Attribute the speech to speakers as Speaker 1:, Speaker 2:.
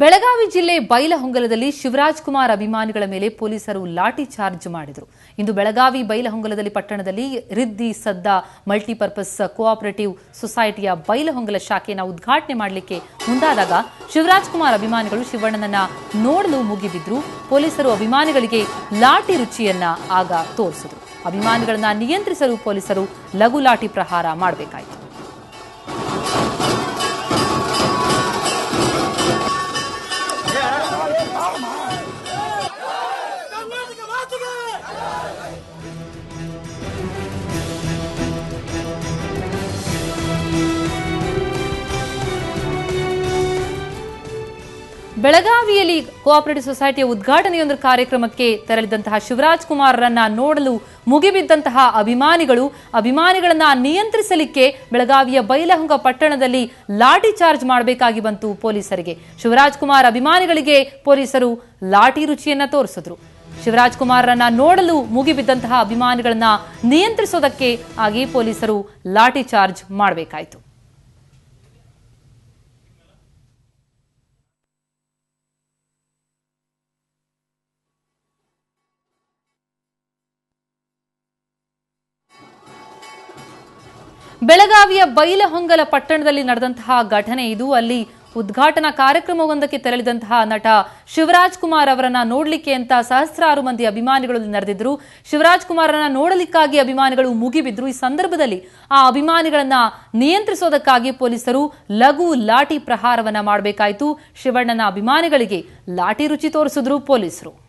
Speaker 1: ಬೆಳಗಾವಿ ಜಿಲ್ಲೆ ಬೈಲಹೊಂಗಲದಲ್ಲಿ ಶಿವರಾಜ್ ಕುಮಾರ್ ಅಭಿಮಾನಿಗಳ ಮೇಲೆ ಪೊಲೀಸರು ಲಾಠಿ ಚಾರ್ಜ್ ಮಾಡಿದರು. ಇಂದು ಬೆಳಗಾವಿ ಬೈಲಹೊಂಗಲದಲ್ಲಿ ಪಟ್ಟಣದಲ್ಲಿ ರಿದ್ದಿ ಸದ್ದಾ ಮಲ್ಟಿಪರ್ಪಸ್ ಕೋಆಪರೇಟಿವ್ ಸೊಸೈಟಿಯ ಬೈಲಹೊಂಗಲ ಶಾಖೆಯನ್ನು ಉದ್ಘಾಟನೆ ಮಾಡಲಿಕ್ಕೆ ಮುಂದಾದಾಗ ಶಿವರಾಜ್ ಕುಮಾರ್ ಅಭಿಮಾನಿಗಳು ಶಿವಣ್ಣನನ್ನ ನೋಡಲು ಮುಗಿಬಿದ್ರು. ಪೊಲೀಸರು ಅಭಿಮಾನಿಗಳಿಗೆ ಲಾಠಿ ರುಚಿಯನ್ನ ಆಗ ತೋರಿಸಿದರು. ಅಭಿಮಾನಿಗಳನ್ನ ನಿಯಂತ್ರಿಸಲು ಪೊಲೀಸರು ಲಘು ಲಾಠಿ ಪ್ರಹಾರ ಮಾಡಬೇಕಾಯಿತು. ಬೆಳಗಾವಿಯಲ್ಲಿ ಕೋಆಪರೇಟಿವ್ ಸೊಸೈಟಿಯ ಉದ್ಘಾಟನೆಯೊಂದು ಕಾರ್ಯಕ್ರಮಕ್ಕೆ ತೆರಳಿದಂತಹ ಶಿವರಾಜ್ ಕುಮಾರ್ರನ್ನ ನೋಡಲು ಮುಗಿಬಿದ್ದಂತಹ ಅಭಿಮಾನಿಗಳನ್ನ ನಿಯಂತ್ರಿಸಲಿಕ್ಕೆ ಬೆಳಗಾವಿಯ ಬೈಲಹೊಂಗ ಪಟ್ಟಣದಲ್ಲಿ ಲಾಠಿ ಚಾರ್ಜ್ ಮಾಡಬೇಕಾಗಿ ಬಂತು ಪೊಲೀಸರಿಗೆ. ಶಿವರಾಜ್ ಕುಮಾರ್ ಅಭಿಮಾನಿಗಳಿಗೆ ಪೊಲೀಸರು ಲಾಠಿ ರುಚಿಯನ್ನ ತೋರಿಸಿದ್ರು. ಶಿವರಾಜ್ ಕುಮಾರ್ರನ್ನ ನೋಡಲು ಮುಗಿಬಿದ್ದಂತಹ ಅಭಿಮಾನಿಗಳನ್ನ ನಿಯಂತ್ರಿಸೋದಕ್ಕೆ ಆಗಿ ಪೊಲೀಸರು ಲಾಠಿ ಚಾರ್ಜ್ ಮಾಡಬೇಕಾಯಿತು. ಬೆಳಗಾವಿಯ ಬೈಲಹೊಂಗಲ ಪಟ್ಟಣದಲ್ಲಿ ನಡೆದಂತಹ ಘಟನೆ ಇದು. ಅಲ್ಲಿ ಉದ್ಘಾಟನಾ ಕಾರ್ಯಕ್ರಮವೊಂದಕ್ಕೆ ತೆರಳಿದಂತಹ ನಟ ಶಿವರಾಜ್ ಕುಮಾರ್ ಅವರನ್ನ ನೋಡಲಿಕ್ಕೆ ಅಂತ ಸಹಸ್ರಾರು ಮಂದಿ ಅಭಿಮಾನಿಗಳು ನೆರೆದಿದ್ರು. ಶಿವರಾಜ್ ಕುಮಾರನ್ನ ನೋಡಲಿಕ್ಕಾಗಿ ಅಭಿಮಾನಿಗಳು ಮುಗಿಬಿದ್ರು. ಈ ಸಂದರ್ಭದಲ್ಲಿ ಆ ಅಭಿಮಾನಿಗಳನ್ನ ನಿಯಂತ್ರಿಸೋದಕ್ಕಾಗಿ ಪೊಲೀಸರು ಲಘು ಲಾಠಿ ಪ್ರಹಾರವನ್ನ ಮಾಡಬೇಕಾಯಿತು. ಶಿವಣ್ಣನ ಅಭಿಮಾನಿಗಳಿಗೆ ಲಾಠಿ ರುಚಿ ತೋರಿಸಿದ್ರು ಪೊಲೀಸರು.